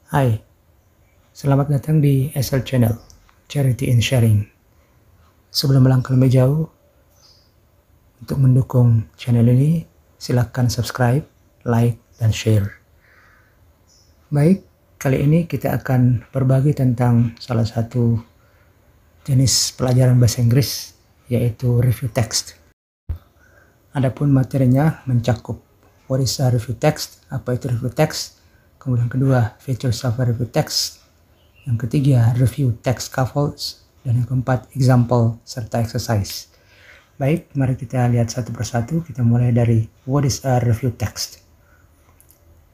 Hai, selamat datang di SL Channel, Charity in Sharing. Sebelum melangkah lebih jauh, untuk mendukung channel ini, silakan subscribe, like, dan share. Baik, kali ini kita akan berbagi tentang salah satu jenis pelajaran bahasa Inggris, yaitu review text. Adapun materinya mencakup what is a review text, apa itu review text, kemudian kedua, features of a review text, yang ketiga, review text scaffolds, dan yang keempat, example serta exercise. Baik, mari kita lihat satu persatu. Kita mulai dari what is a review text.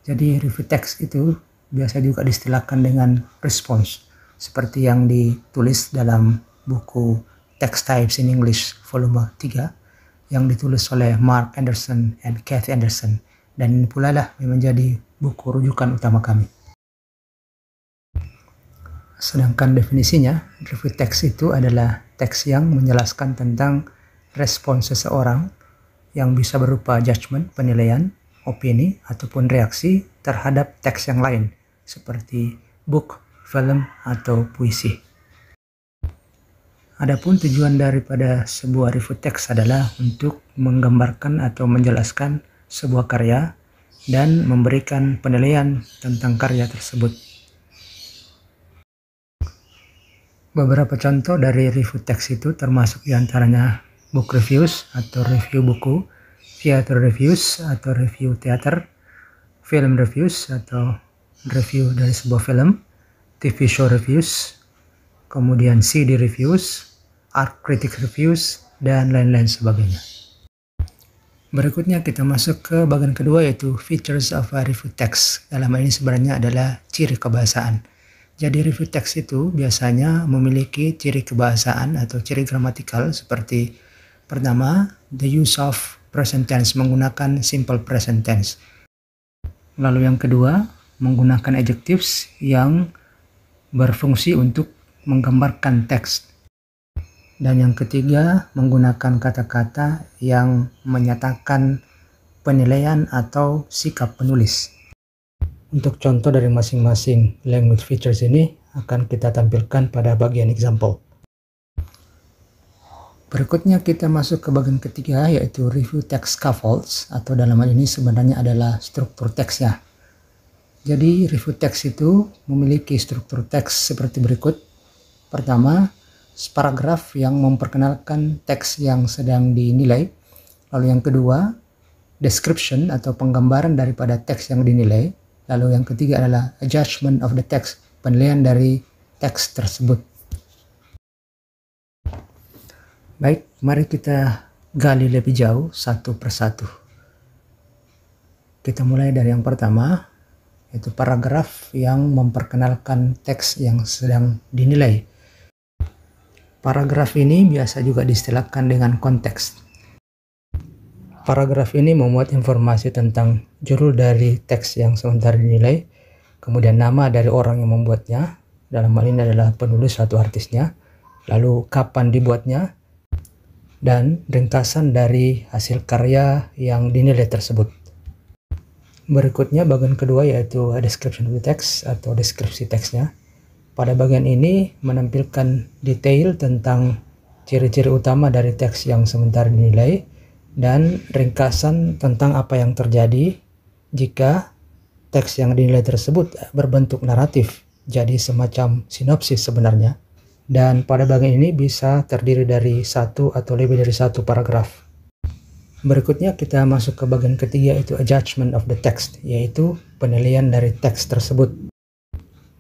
Jadi review text itu biasa juga diistilahkan dengan response, seperti yang ditulis dalam buku Text Types in English volume 3 yang ditulis oleh Mark Anderson and Kathy Anderson, dan ini pula lah yang menjadi buku rujukan utama kami. Sedangkan definisinya, review text itu adalah teks yang menjelaskan tentang respons seseorang yang bisa berupa judgment, penilaian, opini, ataupun reaksi terhadap teks yang lain, seperti book, film, atau puisi. Adapun tujuan daripada sebuah review text adalah untuk menggambarkan atau menjelaskan sebuah karya dan memberikan penilaian tentang karya tersebut. Beberapa contoh dari review text itu termasuk diantaranya book reviews atau review buku, theater reviews atau review teater, film reviews atau review dari sebuah film, TV show reviews, kemudian CD reviews, art critic reviews, dan lain-lain sebagainya. Berikutnya kita masuk ke bagian kedua, yaitu features of a review text. Dalam hal ini sebenarnya adalah ciri kebahasaan. Jadi review text itu biasanya memiliki ciri kebahasaan atau ciri gramatikal seperti pertama, the use of present tense, menggunakan simple present tense. Lalu yang kedua, menggunakan adjectives yang berfungsi untuk menggambarkan teks. Dan yang ketiga, menggunakan kata-kata yang menyatakan penilaian atau sikap penulis. Untuk contoh dari masing-masing language features ini akan kita tampilkan pada bagian example. Berikutnya kita masuk ke bagian ketiga, yaitu review text scaffolds, atau dalam hal ini sebenarnya adalah struktur teksnya. Jadi review text itu memiliki struktur teks seperti berikut. Pertama, paragraf yang memperkenalkan teks yang sedang dinilai. Lalu yang kedua, description atau penggambaran daripada teks yang dinilai. Lalu yang ketiga adalah a judgment of the text, penilaian dari teks tersebut. Baik, mari kita gali lebih jauh satu persatu. Kita mulai dari yang pertama, yaitu paragraf yang memperkenalkan teks yang sedang dinilai. Paragraf ini biasa juga diistilahkan dengan konteks. Paragraf ini memuat informasi tentang judul dari teks yang sementara dinilai, kemudian nama dari orang yang membuatnya, dalam hal ini adalah penulis atau artisnya, lalu kapan dibuatnya, dan ringkasan dari hasil karya yang dinilai tersebut. Berikutnya bagian kedua, yaitu description of the text atau deskripsi teksnya. Pada bagian ini menampilkan detail tentang ciri-ciri utama dari teks yang sementara dinilai, dan ringkasan tentang apa yang terjadi jika teks yang dinilai tersebut berbentuk naratif, jadi semacam sinopsis sebenarnya. Dan pada bagian ini bisa terdiri dari satu atau lebih dari satu paragraf. Berikutnya kita masuk ke bagian ketiga, yaitu a judgment of the text, yaitu penilaian dari teks tersebut.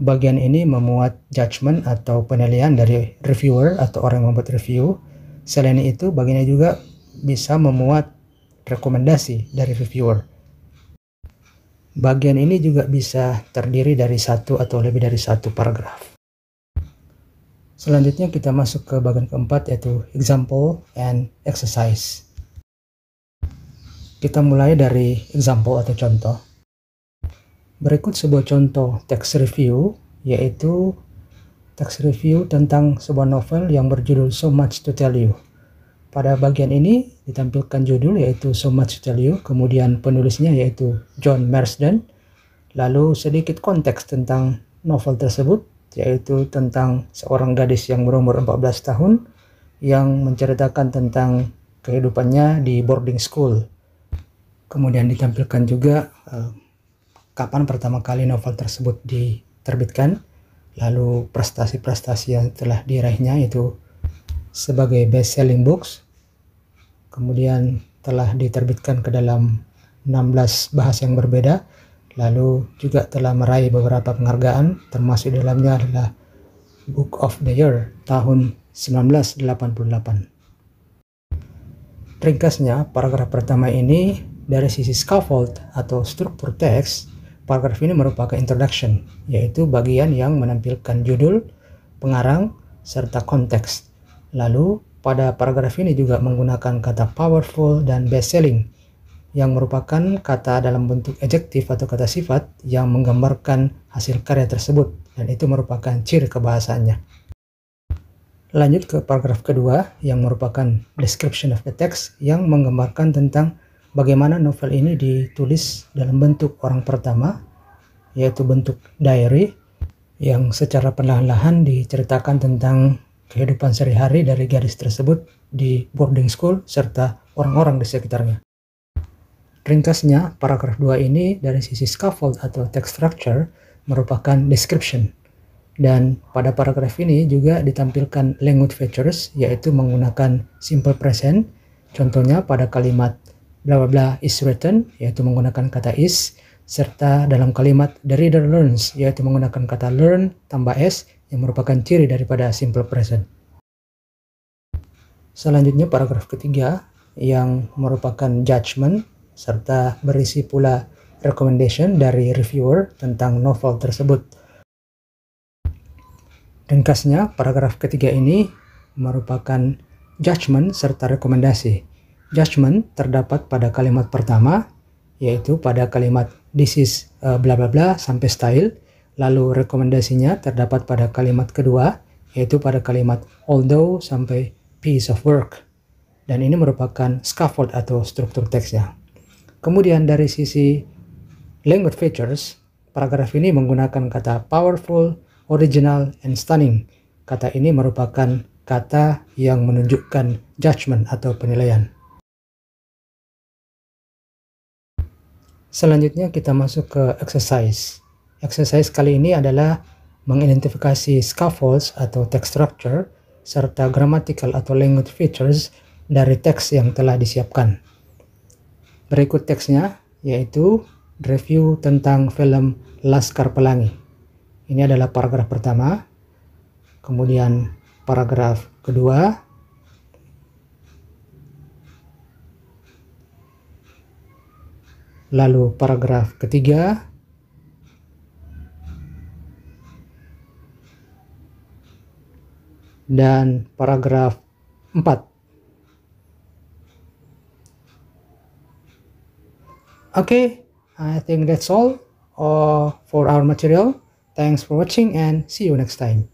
Bagian ini memuat judgment atau penilaian dari reviewer atau orang yang membuat review. Selain itu, bagian ini juga bisa memuat rekomendasi dari reviewer. Bagian ini juga bisa terdiri dari satu atau lebih dari satu paragraf. Selanjutnya kita masuk ke bagian keempat, yaitu example and exercise. Kita mulai dari example atau contoh. Berikut sebuah contoh text review, yaitu text review tentang sebuah novel yang berjudul So Much to Tell You. Pada bagian ini ditampilkan judul, yaitu So Much to Tell You, kemudian penulisnya yaitu John Marsden, lalu sedikit konteks tentang novel tersebut, yaitu tentang seorang gadis yang berumur 14 tahun yang menceritakan tentang kehidupannya di boarding school. Kemudian ditampilkan juga kapan pertama kali novel tersebut diterbitkan, lalu prestasi-prestasi yang telah diraihnya itu sebagai best-selling books, kemudian telah diterbitkan ke dalam 16 bahasa yang berbeda, lalu juga telah meraih beberapa penghargaan, termasuk dalamnya adalah Book of the Year tahun 1988. Ringkasnya, paragraf pertama ini dari sisi scaffold atau struktur teks, paragraf ini merupakan introduction, yaitu bagian yang menampilkan judul, pengarang, serta konteks. Lalu, pada paragraf ini juga menggunakan kata powerful dan best-selling, yang merupakan kata dalam bentuk adjektif atau kata sifat yang menggambarkan hasil karya tersebut, dan itu merupakan ciri kebahasaannya. Lanjut ke paragraf kedua, yang merupakan description of the text, yang menggambarkan tentang bagaimana novel ini ditulis dalam bentuk orang pertama, yaitu bentuk diary, yang secara perlahan-lahan diceritakan tentang kehidupan sehari-hari dari gadis tersebut di boarding school serta orang-orang di sekitarnya. Ringkasnya, paragraf 2 ini dari sisi scaffold atau text structure merupakan description. Dan pada paragraf ini juga ditampilkan language features, yaitu menggunakan simple present. Contohnya pada kalimat bla bla bla is written, yaitu menggunakan kata is, serta dalam kalimat the reader learns, yaitu menggunakan kata learn tambah s, yang merupakan ciri daripada simple present. Selanjutnya paragraf ketiga yang merupakan judgment serta berisi pula recommendation dari reviewer tentang novel tersebut. Ringkasnya, paragraf ketiga ini merupakan judgment serta rekomendasi. Judgment terdapat pada kalimat pertama, yaitu pada kalimat this is bla bla bla sampai style. Lalu rekomendasinya terdapat pada kalimat kedua, yaitu pada kalimat although sampai piece of work. Dan ini merupakan scaffold atau struktur teksnya. Kemudian dari sisi language features, paragraf ini menggunakan kata powerful, original, and stunning. Kata ini merupakan kata yang menunjukkan judgment atau penilaian. Selanjutnya kita masuk ke exercise. Exercise kali ini adalah mengidentifikasi scaffolds atau text structure serta grammatical atau language features dari teks yang telah disiapkan. Berikut teksnya, yaitu review tentang film Laskar Pelangi. Ini adalah paragraf pertama, kemudian paragraf kedua, lalu paragraf ketiga, dan paragraf 4. Okay, I think that's all for our material. Thanks for watching and see you next time.